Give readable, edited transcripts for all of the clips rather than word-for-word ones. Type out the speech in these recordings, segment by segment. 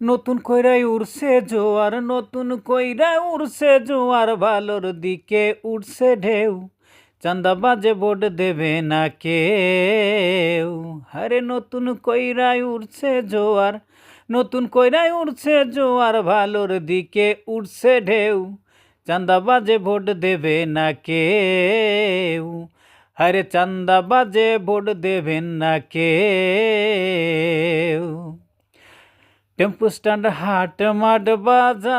নতুন কইরাই উড়ছে জোয়ার, নতুন কইরা উড়ছে জোয়ার, ভালোর দিকে উঠছে ঢেউ। চাঁদাবাজে ভোট দেবে না কেউ। আরে নতুন কইরাই উড়ছে জোয়ার, নতুন কইরাই উড়ছে জোয়ার, ভালোর দিকে উঠছে ঢেউ। চাঁদাবাজে ভোট দেবে না কেউ। আরে চাঁদাবাজে ভোট দেবেন না কেউ। টেম্পু স্ট্যান্ড, হাট, মাঠ, বাজার,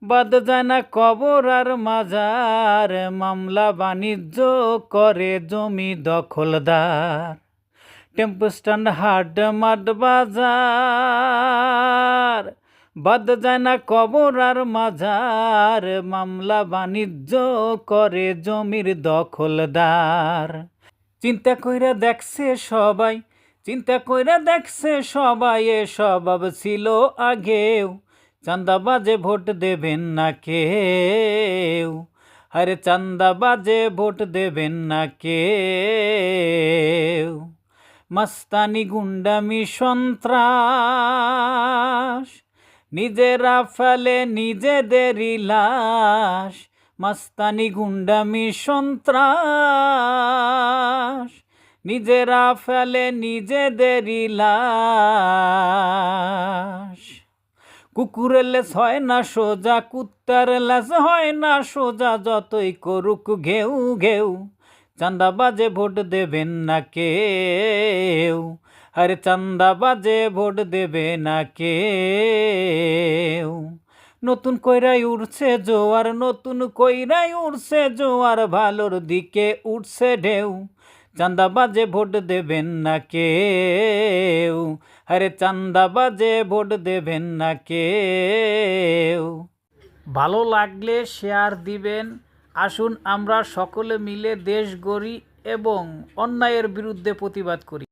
বাদ যায় না কবর আর মাজার। মামলা বাণিজ্য করে জমি দখলদার। টেম্পু স্ট্যান্ড, হাট, মাঠ, বাজার, বাদ যায় না কবর আর মাজার। মামলা বাণিজ্য করে জমির দখলদার। চিন্তা কইরা দেখছে সবাই, চিন্তা কইরা দেখছে সবাই, এ স্বভাব ছিল আগেও। চাঁদাবাজে ভোট দেবেন না কেউ। আরে চাঁদাবাজে ভোট দেবেন না কেউ। মাস্তানি, গুন্ডামি, সন্ত্রাস, নিজেরা ফেলে নিজেদেরই লাশ। মাস্তানি, গুন্ডামি, সন্ত্রাস, নিজেরা ফেলে নিজেদেরই লাশ। কুকুরের লেজ হয় না সোজা, কুত্তার লেজ হয় না সোজা, যতই করুক ঘেউ ঘেউ। চাঁদাবাজে ভোট দেবেন না কেউ। আরে চাঁদাবাজে ভোট দেবে না কেউ। নতুন কইরাই উঠছে জোয়ার, নতুন কইরাই উঠছে জোয়ার, ভালোর দিকে উঠছে ঢেউ। চাঁদাবাজে ভোট দেবেন না কেউ। আরে চাঁদাবাজে ভোট দেবেন না কেউ। ভালো লাগলে শেয়ার দিবেন। আসুন আমরা সকলে মিলে দেশ গড়ি এবং অন্যায়ের বিরুদ্ধে প্রতিবাদ করি।